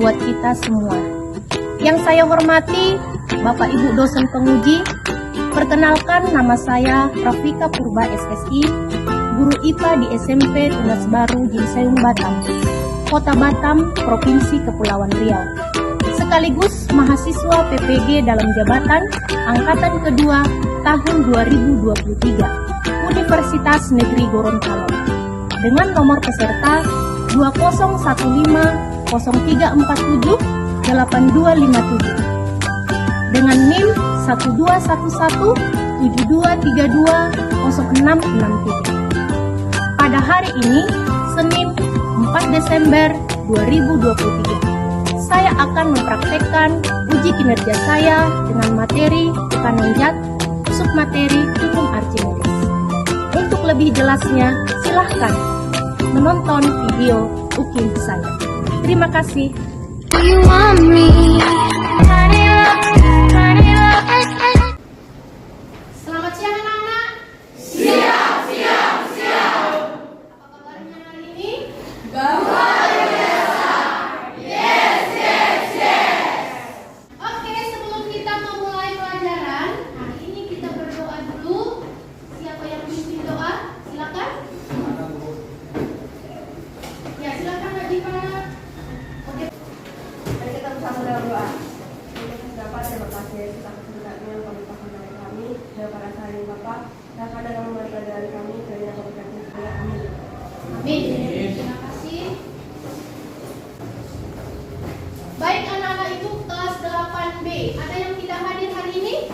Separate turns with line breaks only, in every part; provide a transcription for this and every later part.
buat kita semua. Yang saya hormati Bapak Ibu dosen penguji, perkenalkan nama saya Rafika Purba SSI, guru IPA di SMP Tunas Baru Jinsayung Batam, Kota Batam, Provinsi Kepulauan Riau. Sekaligus mahasiswa PPG dalam jabatan Angkatan Kedua tahun 2023, Universitas Negeri Gorontalo, dengan nomor peserta 201503478257 dengan NIM 121172320663. Pada hari ini, Senin 4 Desember 2023, saya akan mempraktekkan uji kinerja saya dengan materi tekanan zat, submateri hukum Archimedes. Untuk lebih jelasnya, silahkan menonton video UKIM saya. Terima kasih.
Selamat siang anak-anak.
Siap.
Apa kabarnya hari ini?
Luar biasa. Yes.
Oke, sebelum kita memulai pelajaran, hari ini kita berdoa dulu. Siapa yang pimpin doa? Silakan. Ya, silakan Najibah. Oke.
Mari kita bersama dalam doa. Dapat terima kasih kita kesempatannya memberitakan dari kami dan para sahabat Bapak dan dalam memulai pelajaran kami dari yang berkati saya. Amin.
Amin. Terima kasih. Baik anak-anak itu kelas 8B. Ada yang tidak hadir hari ini?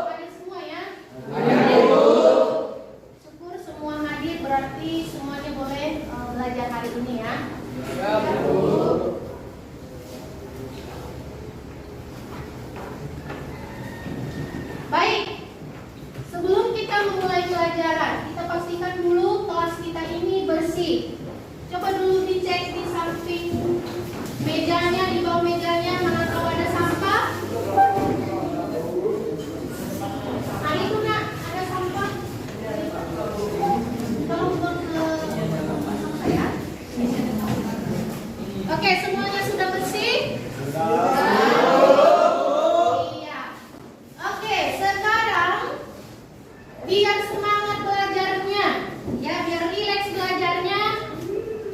Hadir semua ya? Syukur semua hadir, berarti semuanya boleh belajar hari ini ya. Baik, sebelum kita memulai pelajaran, kita pastikan dulu kelas kita ini bersih. Coba dulu dicek di samping mejanya, di bawah mejanya, mana tahu ada sampah. Nah itu nak, ada sampah. Tolong buang ke sampah ya. Oke, semuanya sudah bersih? Iya. Oke, sekarang biar semangat belajarnya, ya, biar rileks belajarnya,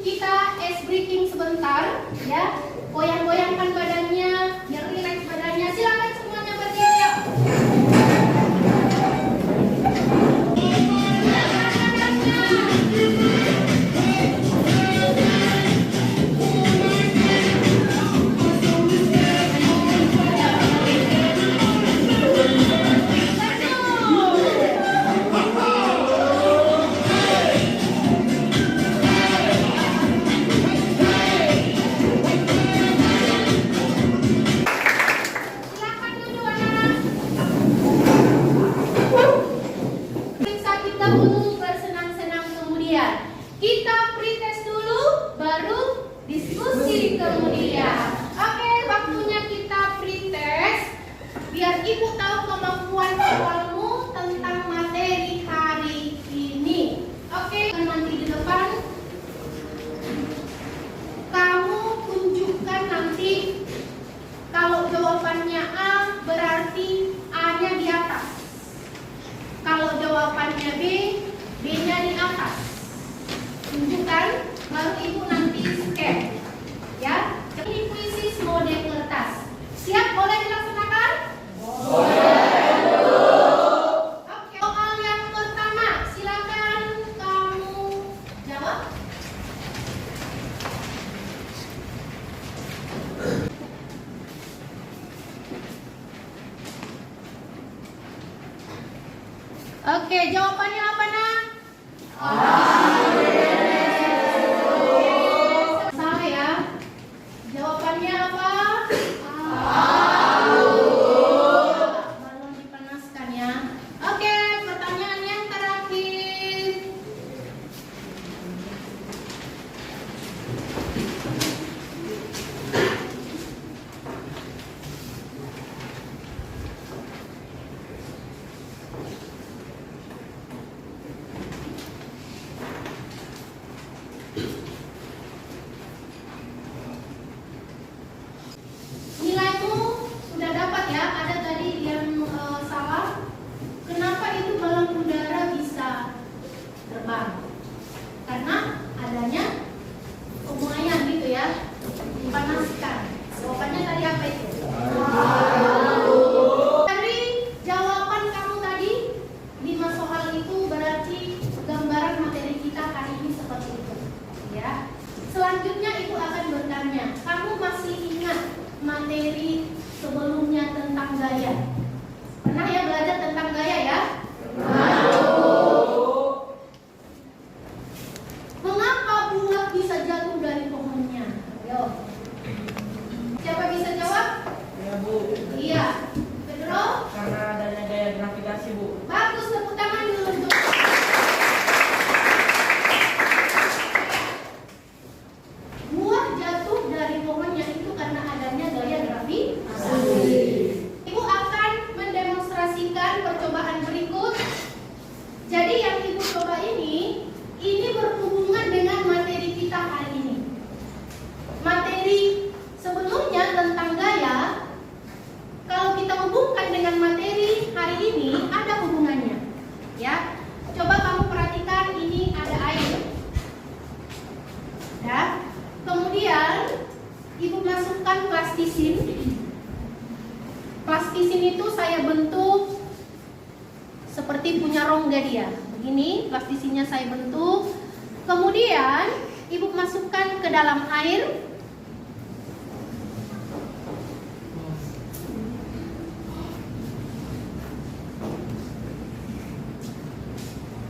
kita ice breaking sebentar, ya. Goyang-goyangkan badannya, biar rileks badannya. Silakan semuanya berdiri. Yuk. Silakan duduk anak-anak. Periksa kita dulu, bersenang-senang kemudian. Kita pretest dulu, baru diskusi kemudian. Oke, waktunya kita pretest. Biar ibu tahu kemampuan awalmu tentang materi hari ini. Oke, nanti di depan kamu tunjukkan nanti. Kalau jawabannya A, berarti A-nya di atas. Kalau jawabannya B, B-nya di atas. Tunjukkan, baru ibu nanti scan. Ya, ini puisi mode kertas. Siap, boleh dilaksanakan? Oke, soal yang pertama, silakan kamu jawab. Oke, jawabannya apa nak? Salah ya. Jawabannya apa? Belum dipanaskan ya. Oke, pertanyaan yang terakhir.
kasih, Bu.
Bagus, tepuk tangan dulu untuk buah jatuh dari pohonnya itu karena adanya gaya gravitasi. Ibu akan mendemonstrasikan percobaan berikut. Jadi yang ibu coba ini berhubungan dengan materi kita hari ini. Materi sebelumnya tentang gaya, kalau kita hubungkan dengan materi hari ini ada hubungannya. Ya, coba kamu perhatikan, ini ada air. Ya, kemudian ibu masukkan plastisin. Plastisin itu saya bentuk seperti punya rongga dia. Begini, plastisinnya saya bentuk. Kemudian ibu masukkan ke dalam air.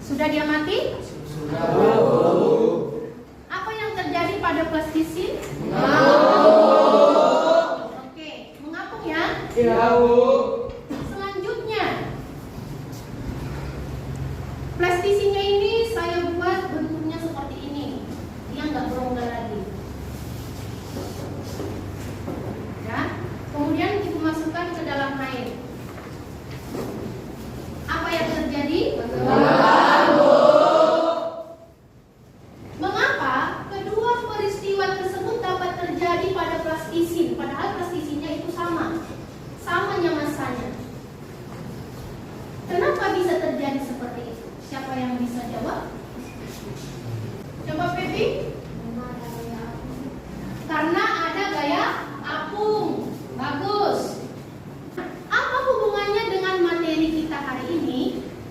Sudah dia mati?
Sudah, Bu.
Apa yang terjadi pada plastisin? Oke, mengapung ya?
Iya, Bu.
Selanjutnya, plastisinnya ini saya buat bentuknya seperti ini. Dia nggak berongga lagi. Ya, kemudian ibu masukkan ke dalam air. Apa yang terjadi? Mengapa kedua peristiwa tersebut dapat terjadi pada plastisin, padahal plastisinnya itu samanya masanya. Kenapa bisa terjadi seperti itu? Siapa yang bisa jawab? Coba Pepi. Karena ada gaya apung. Bagus. Apa hubungannya dengan materi kita hari ini?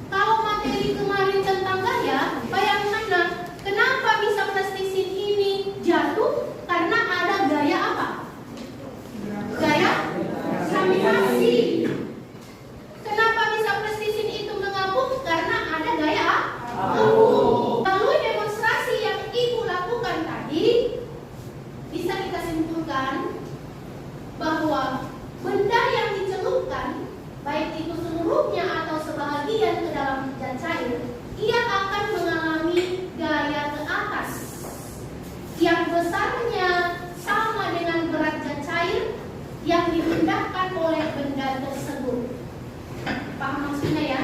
Kalau materi kemarin tentang gaya, bayangkanlah kenapa bisa plastisin ini jatuh? Karena ada gaya apa? Gaya gravitasi. Kenapa bisa plastisin itu mengapung? Karena ada gaya apung. Lalu demonstrasi yang ibu lakukan tadi, bisa kita simpulkan bahwa benda yang dicelupkan, baik itu seluruhnya atau sebahagian ke dalam zat cair, ia akan mengalami gaya ke atas yang besarnya sama dengan berat zat cair yang dipindahkan oleh benda tersebut. Paham maksudnya ya?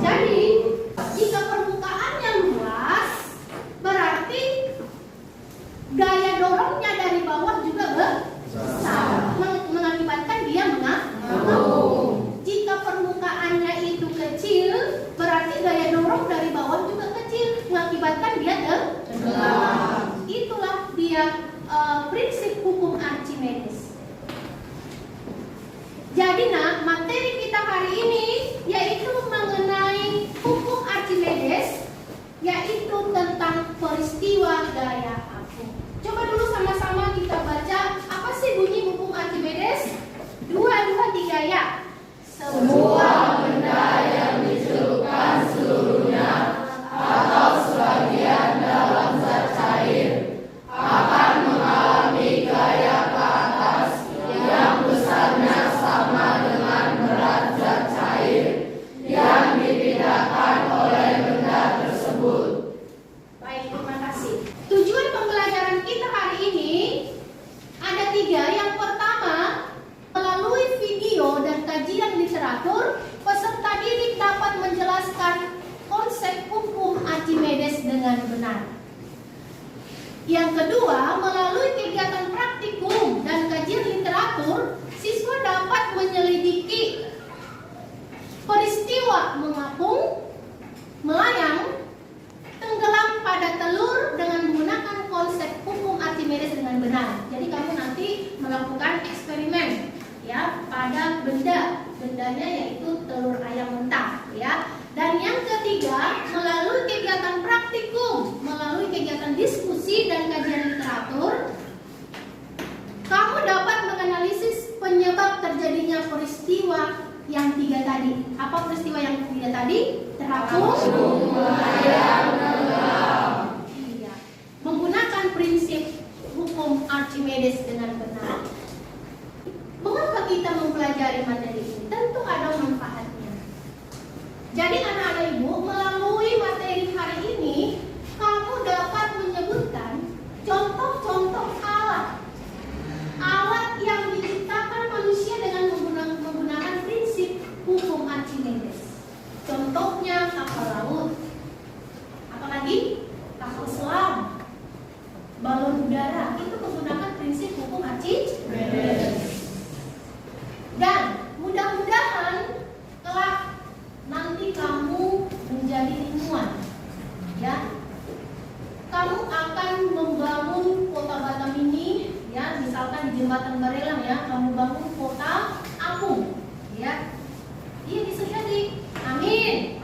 Jadi jika permukaannya luas, berarti gaya dorongnya dari bawah juga besar, mengakibatkan dia mengapung. Jika permukaannya itu kecil, berarti gaya dorong dari bawah juga kecil, mengakibatkan dia tenggelam. Itulah dia prinsip hukum Archimedes. Jadi materi kita hari ini yaitu mengenai hukum Archimedes, yaitu tentang peristiwa gaya apung. Coba dulu sama-sama kita baca apa sih bunyi hukum Archimedes? 2, 3 ya.
Semua benda yang dicelupkan seluruhnya atau sebagian dalam zat cair akan mengalami gaya ke atas yang besarnya sama dengan berat zat cair yang dipindahkan oleh benda tersebut.
Baik, terima kasih. Tujuan pembelajaran kita hari ini ada 3. Yang pertama, melalui video dan kajian literatur, peserta didik dapat menjelaskan konsep hukum Archimedes dengan benar. Yang kedua, melalui kegiatan praktikum dan kajian literatur, siswa dapat menyelidiki peristiwa mengapung, melayang, tenggelam pada telur dengan menggunakan konsep hukum Archimedes dengan benar. Jadi kamu nanti melakukan eksperimen ya pada bendanya yaitu telur ayam mentah ya. Dan yang ketiga, melalui kegiatan praktikum, melalui kegiatan diskusi dan kajian literatur, kamu dapat menganalisis penyebab terjadinya peristiwa yang 3 tadi. Apa peristiwa yang 3 tadi? Terapung, iya. Menggunakan prinsip hukum Archimedes dengan benar. Mengapa kita mempelajari materi ini? Tentu ada manfaatnya. Jadi anak-anak ibu, melalui materi hari ini, kamu dapat menyebutkan contoh-contoh alat yang diciptakan manusia dengan menggunakan prinsip hukum Archimedes. Contohnya kapal laut, apalagi kapal selam, balon udara, itu menggunakan prinsip hukum Archimedes. Dan mudah-mudahan kelak nanti kamu menjadi ilmuwan, ya. Kamu akan membangun kota Batam ini, ya, misalkan di jembatan Barelang, ya, kamu bangun kota apung, ya. Iya, bisa jadi. Amin.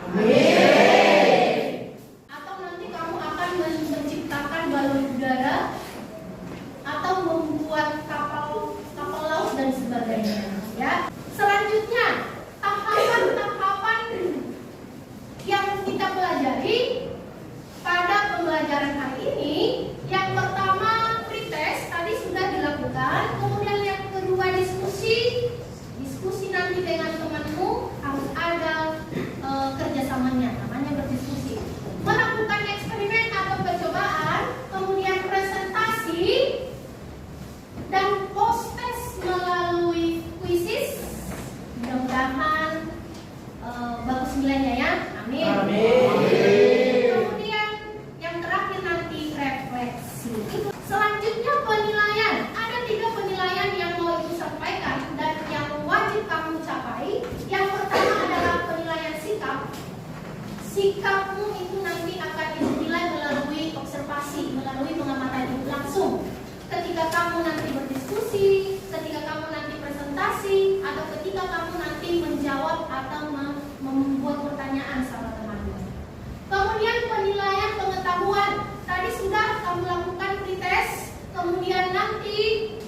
Atau nanti kamu akan menciptakan balon udara atau membuat kapal laut dan sebagainya, ya. Selanjutnya, tahapan-tahapan yang kita pelajari pada pembelajaran hari ini. Yang pertama, pretest tadi sudah dilakukan. Kemudian yang kedua, diskusi nanti dengan temanmu, harus ada kerjasamanya, namanya berdiskusi. Melakukan eksperimen atau percobaan, kemudian presentasi dan post test melalui quizzes. Mudah-mudahan bagus nilainya, ya. Amin. Kemudian yang terakhir nanti refleksi. Selanjutnya penilaian. Ada 3 penilaian yang mau ibu sampaikan dan yang wajib kamu capai. Yang pertama adalah penilaian sikap. Sikapmu itu nanti akan dinilai melalui observasi, melalui pengamatan langsung. Ketika kamu nanti berdiskusi, ketika kamu nanti presentasi, atau ketika kamu nanti menjawab atau membuat pertanyaan sama temanmu. Kemudian penilaian pengetahuan. Tadi sudah kamu lakukan pretest, kemudian nanti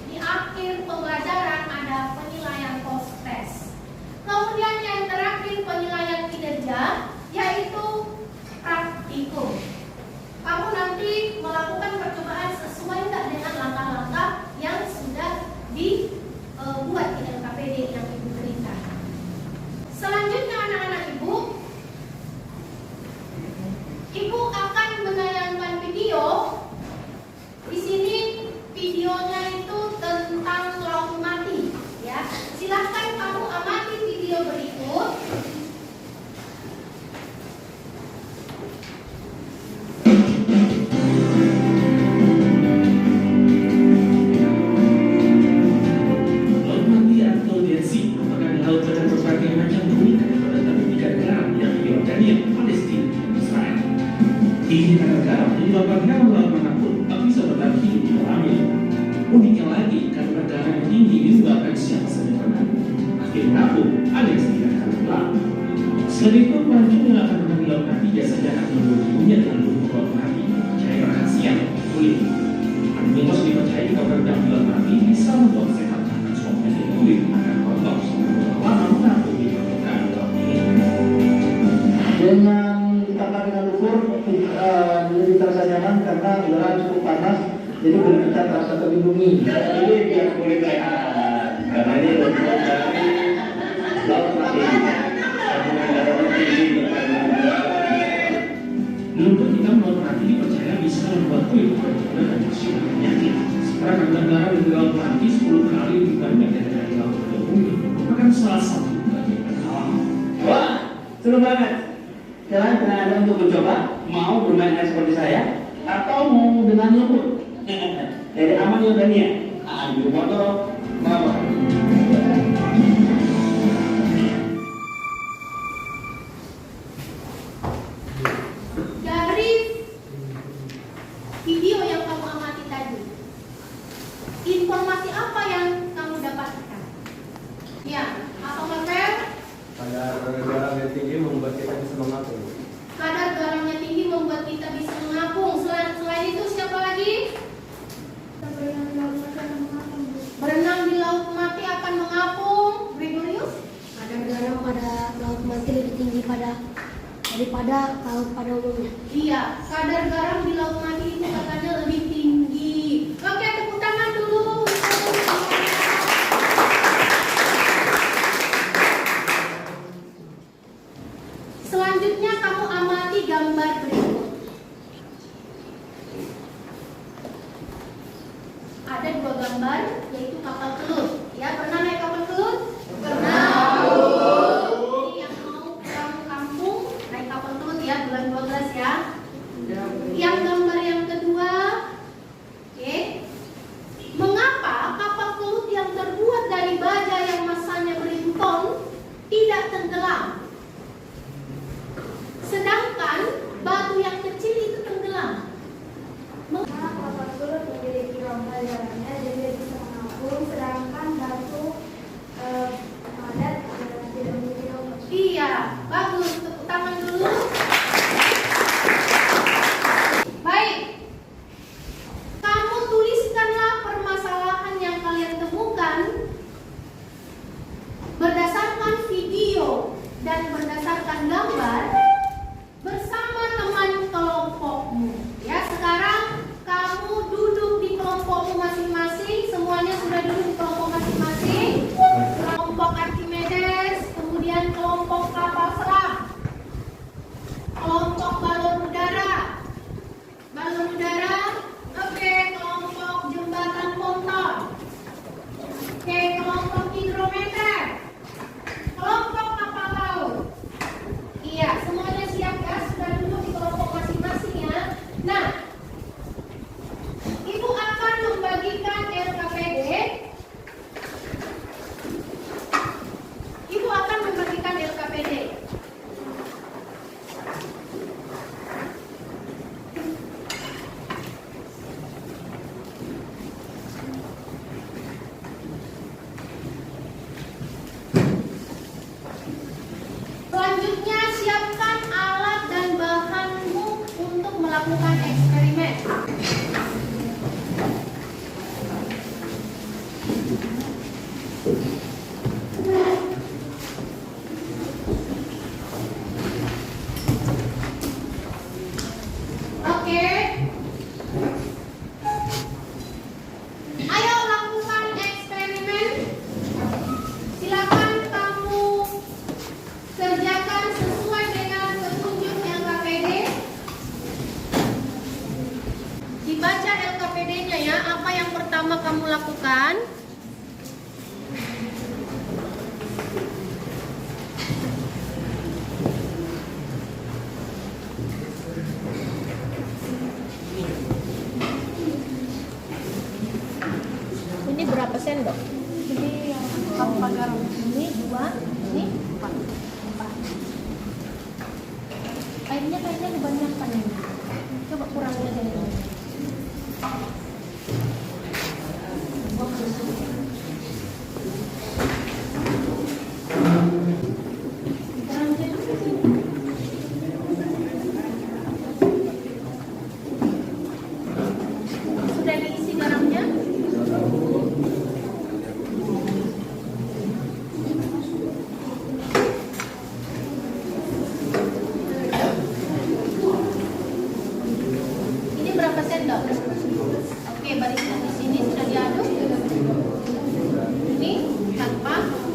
di akhir pembelajaran ada penilaian post test. Kemudian yang terakhir penilaian kinerja, yaitu praktikum. Kamu nanti melakukan percobaan sesuai tidak dengan langkah-langkah yang sudah dibuat di LKPD yang ibu berikan. Selanjutnya anak-anak ibu akan menayangkan video. Di sini videonya itu tentang laut mati, ya. Silahkan kamu amati video berikut.
Laut mati atau Dead Sea merupakan laut dengan berbagai macam keunikan pada tabung ikan garam yang Yordania, Palestina, dan Israel. Tinggi kadar garam menyebabkan hewan laut manapun tak bisa bertahan hidup di dalamnya. Uniknya lagi, kadar garam yang tinggi menyebabkan siapa saja berenang. Akhirnya mengapung, alias tidak akan tenggelam. Selain itu, pelancong yang akan berenang di laut mati biasanya akan membuat tubuhnya dengan lumpur laut mati, cairan rahasia kulit. Animus dipercayai kalau berenang di laut mati bisa membuat sehat karena suatu penyakit kulit akan rontok selama lama mengapung di permukaan laut ini.
Dengan ditambah dengan lumpur lebih terasa nyaman karena udara cukup panas, jadi kulit kita terasa terlindungi.
Ini biar kulit sehat, karena ini untuk dari laut mati. Kandungan garamnya tinggi berkandungan garam.
Lumpur hitam laut mati dipercaya bisa membuat kulit bercedera dan bersih dari penyakit. Sementara kandungan garam di laut mati 10 kali lebih banyak dari laut pada umumnya, merupakan salah satu bagian alam.
Wah, seru banget. Sekarang pernah ada untuk mencoba, mau bermain air seperti saya, atau mau dengan lumpur. Dari aman Yordania, ambil motor, bawa.
Dari video yang kamu amati tadi, informasi apa yang kamu dapatkan? Ya, apa Marvel?
Kadar garam yang tinggi membuat kita bisa mengapung.
Kadar garamnya tinggi membuat kita bisa mengapung. Selain itu siapa lagi? Berenang di laut mati akan mengapung. Gregorius?
Kadar garam pada laut mati lebih tinggi daripada laut pada umumnya.
Iya, kadar garam di laut mati itu katanya lebih tinggi. Oke, tepuk tangan dulu. Selanjutnya kamu amati gambar berikut. Ada dua gambar, yaitu kapal kelut. Ya, pernah naik kapal kelut? Pernah. Ini yang mau pulang kampung naik kapal kelut ya, bulan 12 ya. Yang gambar yang kedua, oke. Mengapa kapal kelut yang terbuat dari baja yang masanya beribu ton tidak tenggelam? Sedangkan batu yang kecil itu tenggelam.
Kapal kelut memiliki rombal jalannya jadi bisa menampung, sedangkan batu padat tidak memiliki rombal.
Iya, bagus. Tepuk tangan dulu. Baik. Kamu tuliskanlah permasalahan yang kalian temukan berdasarkan video dan berdasarkan gambar bersama teman kelompokmu. Ya, sekarang kamu duduk di kelompokmu masing-masing. Semuanya sudah duduk di kelompok masing-masing. Kelompok Archimedes, kemudian kelompok kapal selam, kelompok balon udara, oke, kelompok jembatan ponton, oke, kelompok hidrometer, kelompok kapal laut. Iya, semuanya siap ya, sudah duduk di kelompok masing-masing ya. Nah, Ibu akan membagikan LKPD. Ibu akan membagikan LKPD. Selanjutnya siapkan alat dan bahanmu untuk melakukan eksperimen. Oke. Ayo lakukan eksperimen. Silakan kamu kerjakan sesuai dengan petunjuk LKPD. Dibaca LKPD-nya ya, apa yang pertama kamu lakukan? Ini berapa sendok? Ini yang 4 garam. Ini 2, ini 4. Airnya kayaknya kebanyakan ini. Coba kurangin aja ini. Sudah diisi garamnya? Ini berapa sendok? Oke, bariskan di sini sudah diaduk. Ini tanpa garam.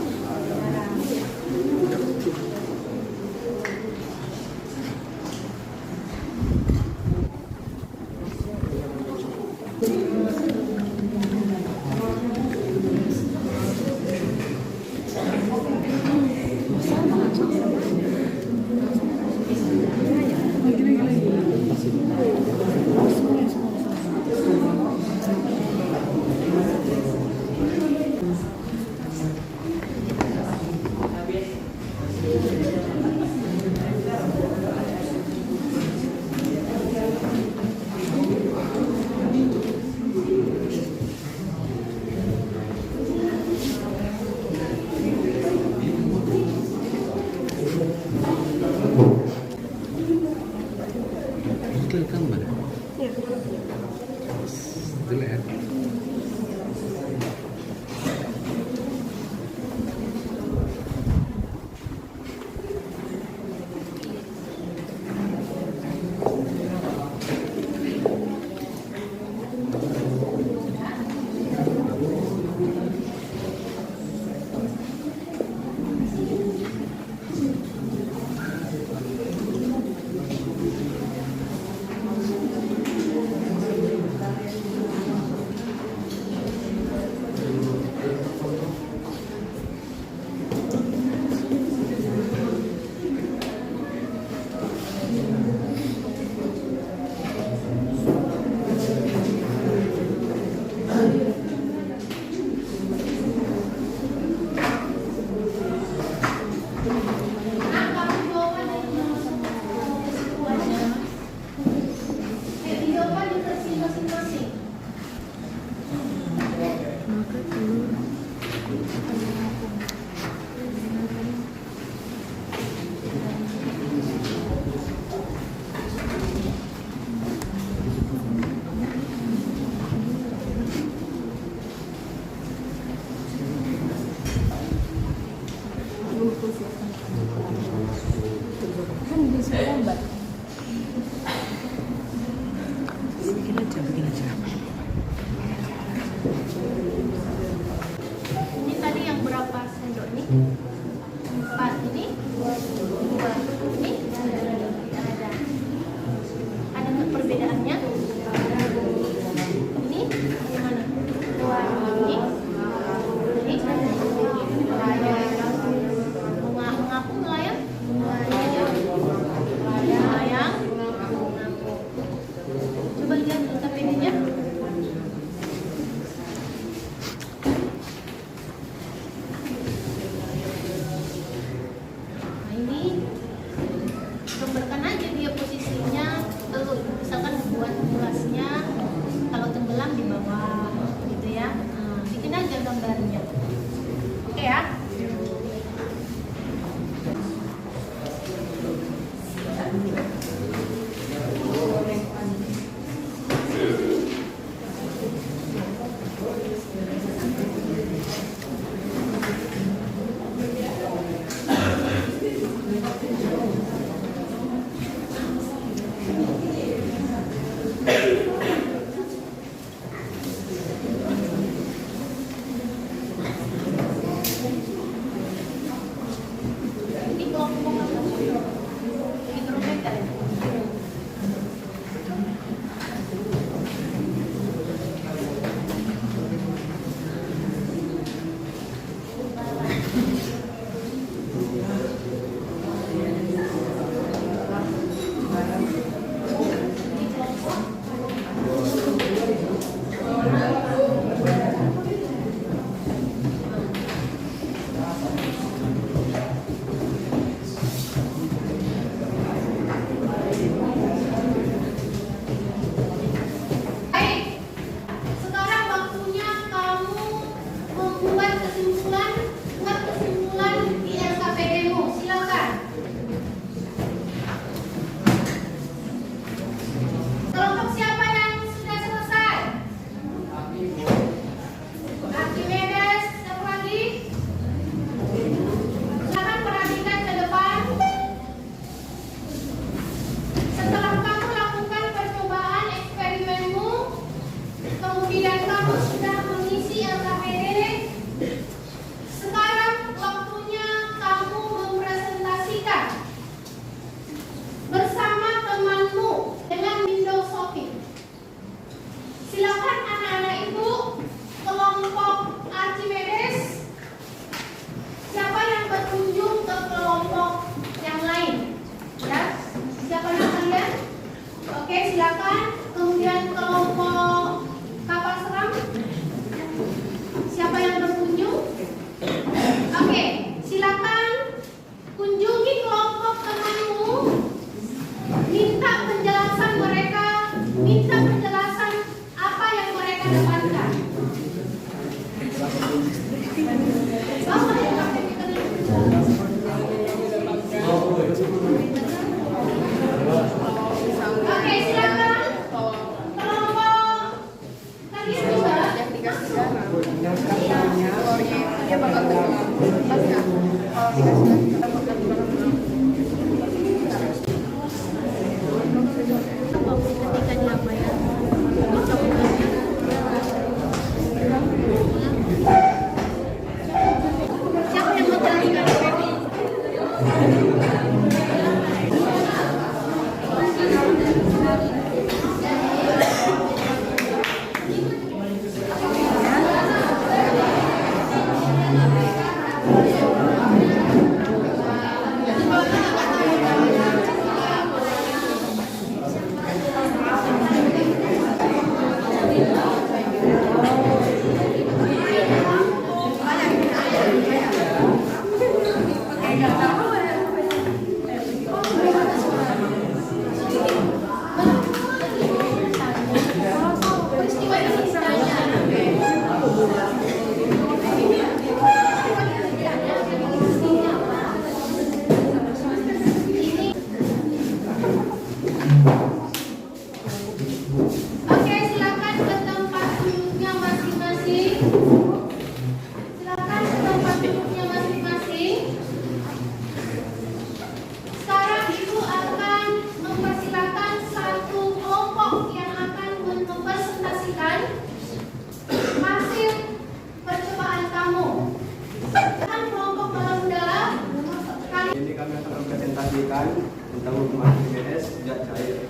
posisi gambar. Ini tadi yang berapa sendok nih? 4 ini, 2 ini ada. Ada nggak perbedaannya? Ini gimana? Ini mengaku nelayan? Nelayan. Coba lihat notabene-nya. Nah ini gambarkan aja dia posisinya, lalu misalkan buat gelasnya kalau tenggelam di bawah gitu ya. Nah, bikin aja gambarnya. Oke ya.
hukum Archimedes tidak cair.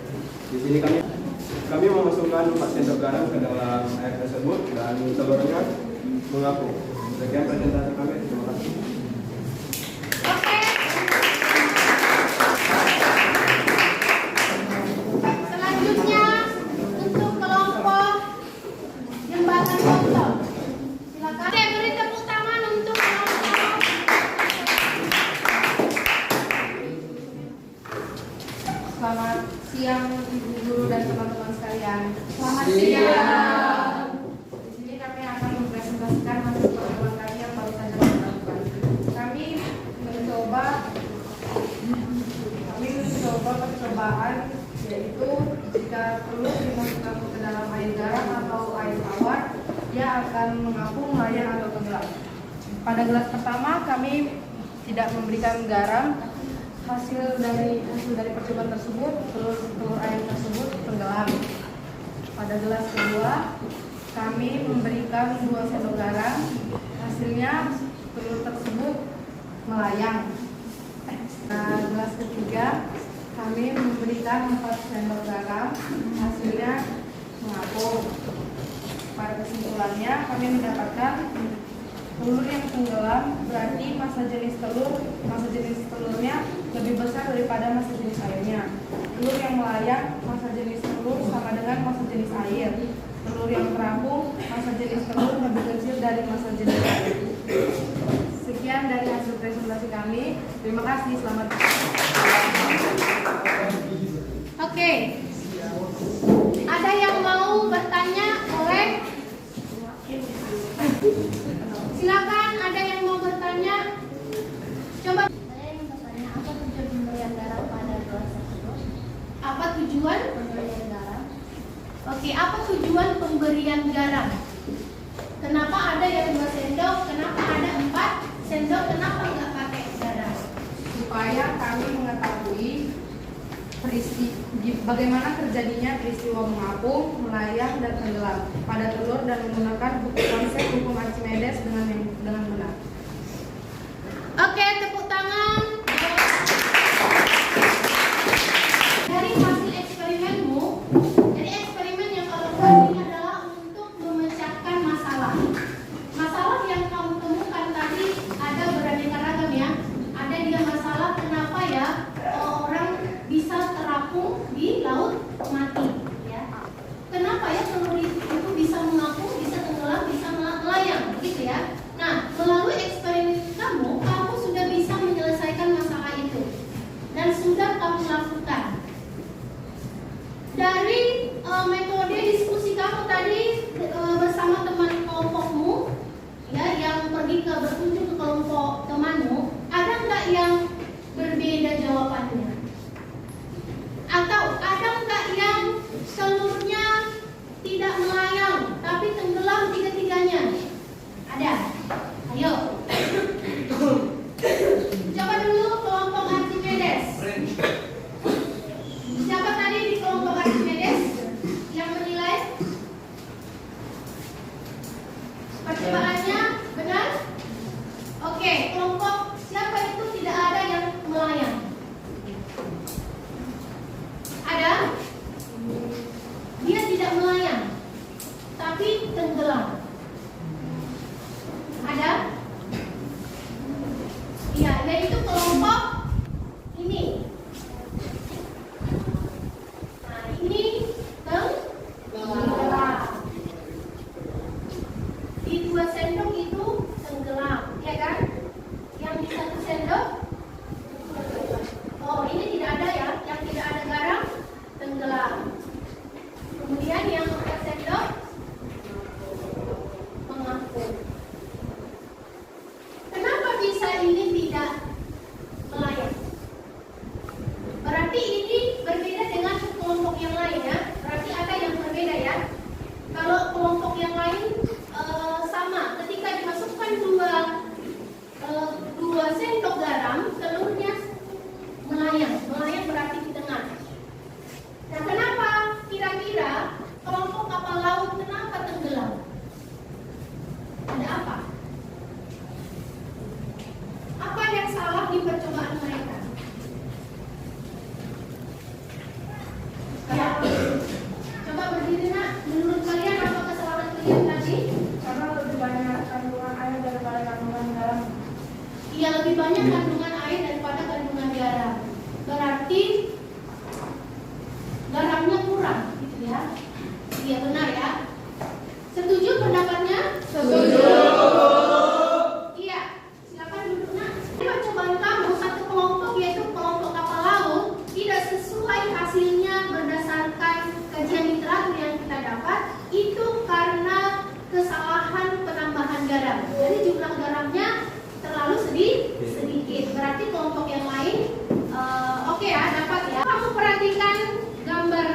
Di sini kami memasukkan 4 sendok garam ke dalam air tersebut dan telurnya mengapung. Sekian presentasi kami. Terima kasih.
Oke. Selanjutnya untuk kelompok jembatan Botol. Silakan. Oke, beri tepuk tangan untuk kelompok.
Selamat siang Ibu Guru dan teman-teman sekalian.
Selamat siang.
Di sini kami akan mempresentasikan hasil pertemuan kami yang baru saja kami lakukan. Kami mencoba percobaan, yaitu jika telur dimasukkan ke dalam air garam atau air tawar, dia akan mengapung, melayang atau tenggelam. Pada gelas pertama kami tidak memberikan garam. Hasil dari percobaan tersebut, telur ayam tersebut tenggelam. Pada gelas kedua kami memberikan 2 sendok garam. Hasilnya telur tersebut melayang. Nah, gelas ketiga kami memberikan 4 sendok garam. Hasilnya mengapung. Pada kesimpulannya kami mendapatkan telur yang tenggelam berarti massa jenis telurnya lebih besar daripada massa jenis airnya. Telur yang melayang, massa jenis telur sama dengan massa jenis air. Telur yang terapung, massa jenis telur lebih kecil dari massa jenis air. Sekian dari hasil presentasi kami. Terima kasih, selamat.
Oke. Ada yang mau bertanya? Boleh? Silakan, ada yang mau bertanya? Coba.
Saya ingin bertanya, apa tujuan pemberian garam pada gelas tersebut?
Apa tujuan?
Pemberian garam.
Oke, apa tujuan pemberian garam? Kenapa ada yang 2 sendok? Kenapa ada 4 sendok? Kenapa nggak pakai garam?
Supaya kami mengetahui bagaimana terjadinya peristiwa mengapung, melayang, dan tenggelam pada telur dan menggunakan konsep hukum Archimedes dengan benar.
Oke, tepuk tangan. Dari hasil eksperimenmu, jadi eksperimen yang kamu buat ini adalah untuk memecahkan masalah. Masalah yang kamu temukan tadi ada beraneka ragam ya. Ada dia masalah kenapa ya orang bisa terapung di laut mati ya. Kenapa ya telur itu bisa mengapung, bisa tenggelam, bisa melayang begitu ya. Nah, melalui eksperimen kamu sudah bisa menyelesaikan masalah itu dan sudah kamu lakukan. Dari metode diskusi kamu tadi bersama teman kelompokmu ya yang berkunjung ke kelompok temanmu, ada nggak yang berbeda jawabannya? Atau ada nggak yang telurnya tidak melayang tapi tenggelam tiga-tiganya? Ada? Ayo. Coba dulu kelompok Archimedes. Siapa tadi di kelompok Archimedes yang menilai? Percobaannya benar? Oke, kelompok siapa itu tidak ada yang melayang? Ada? Dia tidak melayang, tapi tenggelam. menurut kalian apa kesalahan kalian tadi?
Karena lebih banyak kandungan air daripada kandungan garam.
Iya, lebih banyak kandungan air daripada kandungan garam. Berarti garamnya kurang, gitu ya? Iya, benar ya. Setuju pendapatnya? Setuju. Iya, silakan duduk nak. Percobaan kamu satu kelompok yaitu kelompok kapal laut tidak sesuai hasilnya berdasarkan kajian literatur yang kita dapat itu karena kesalahan penambahan garam. Jadi jumlah garamnya terlalu sedikit. Berarti kelompok yang lain oke ya, dapat ya. Kamu perhatikan gambar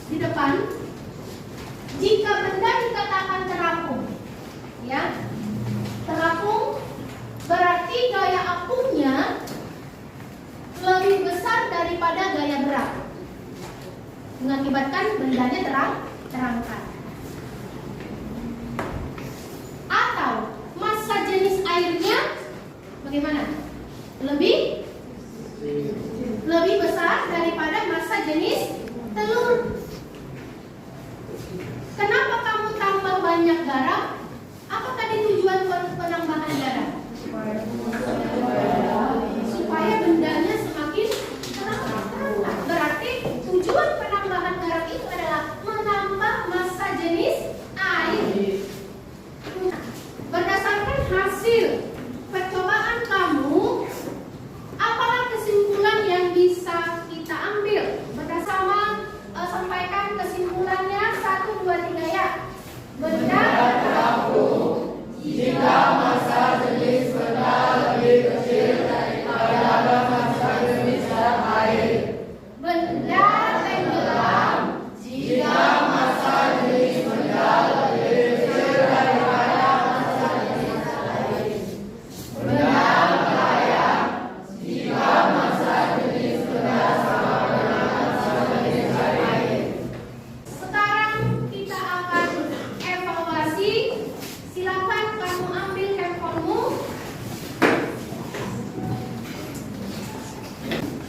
di depan. Jika benda dikatakan terapung, ya, terapung berarti gaya apungnya lebih besar daripada gaya berat, mengakibatkan bendanya terangkat. Atau massa jenis airnya bagaimana? Lebih besar daripada massa jenis telur. Kenapa kamu tambah banyak garam? Apa tadi tujuan penambahan garam? Supaya bendanya semakin terangkat. Berarti tujuan penambahan garam itu adalah menambah massa jenis air. Berdasarkan hasil percobaan kamu, apalah kesimpulan yang bisa kita ambil? Berdasarkan sampaikan kesimpulannya 1, 2, 3 ya. Benda terapung jika massa jenis benda lebih kecil daripada massa jenis dalam air. Benda tenggelam jika massa jenis benda lebih kecil daripada massa jenis dalam air. Benda melayang jika massa jenis benda sama dengan massa jenis dalam air. Sekarang kita akan evaluasi. Silakan kamu ambil handphonemu.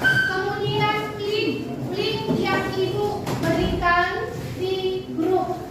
Kemudian klik link yang ibu berikan di grup.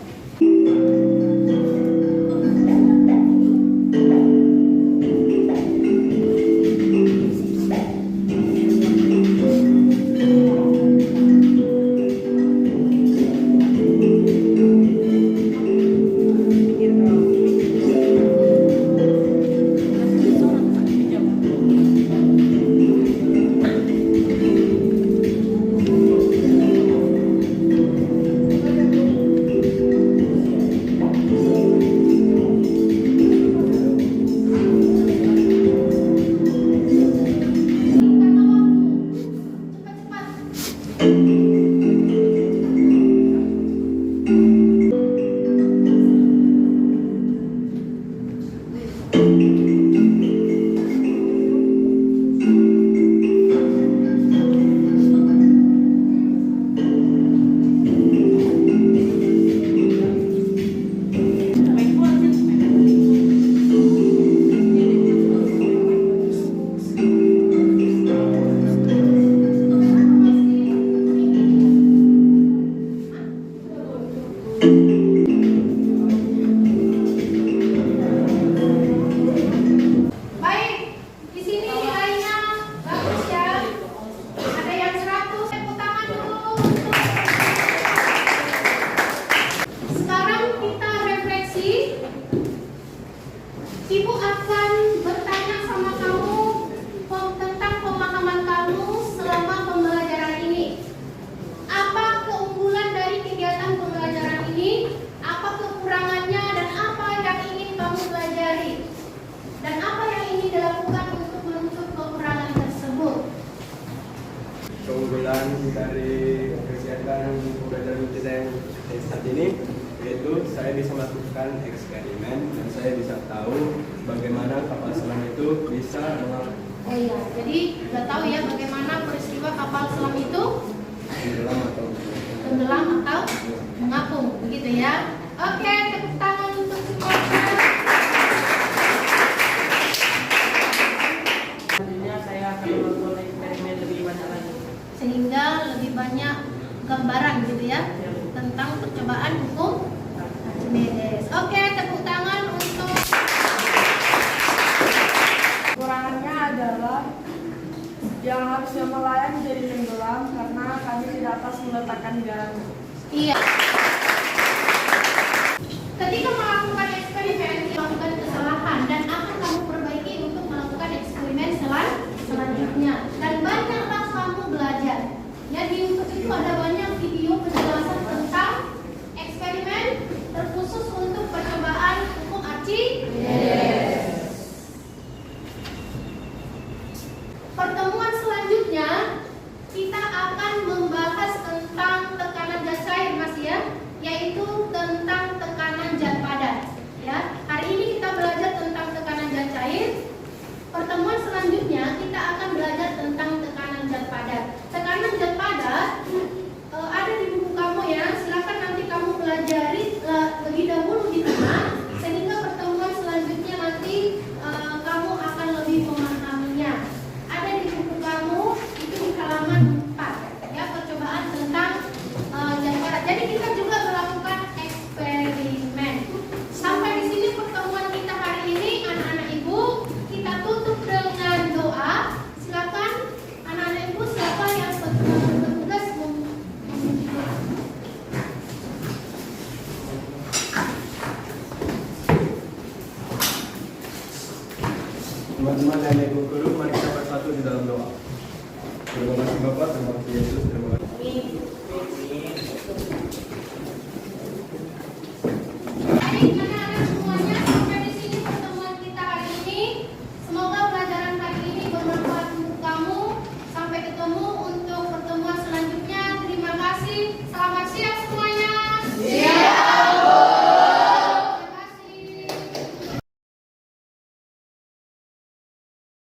keunggulan dari kegiatan pembelajaran kita yang saat ini, yaitu saya bisa melakukan eksperimen dan saya bisa tahu bagaimana kapal selam itu bisa mengapung.
Oh iya, jadi udah tahu ya bagaimana peristiwa kapal selam itu tenggelam atau mengapung, begitu ya. Oke, tepuk tangan untuk semuanya.
Selanjutnya saya akan melakukan eksperimen lebih banyak lagi.
Sehingga lebih banyak gambaran gitu ya. tentang percobaan hukum Archimedes. Oke, tepuk tangan untuk
Kekurangannya adalah yang harusnya melayang jadi tenggelam karena kami tidak pas meletakkan garam.
iya. Ketika melakukan eksperimen, melakukan kesalahan dan akan kamu perbaiki untuk melakukan eksperimen selanjutnya. Dan banyaklah kamu belajar. Ya, di YouTube itu ada banyak video penjelasan tentang eksperimen terkhusus untuk percobaan hukum Archimedes. Pertemuan selanjutnya kita akan membahas tentang tekanan gas cair, Mas ya, yaitu tentang tekanan zat padat. Ya, hari ini kita belajar tentang tekanan zat cair. Pertemuan selanjutnya kita akan belajar tentang tekanan zat padat. Tekanan zat padat ada di buku kamu ya. Silakan nanti kamu pelajari lebih dahulu di rumah, sehingga pertemuan selanjutnya nanti kamu akan lebih memahaminya. Ada di buku kamu itu di halaman 4 ya, percobaan tentang zat padat. Jadi kita juga melakukan eksperimen. Sampai di sini pertemuan kita hari ini, anak-anak ibu. Kita tutup dengan doa. Silakan anak-anak ibu, siapa yang bertugas memuji doa.
Teman-teman dan ibu guru, mari kita bersatu di dalam doa. Terima kasih Bapak, terima kasih Yesus, terima kasih.
Amin.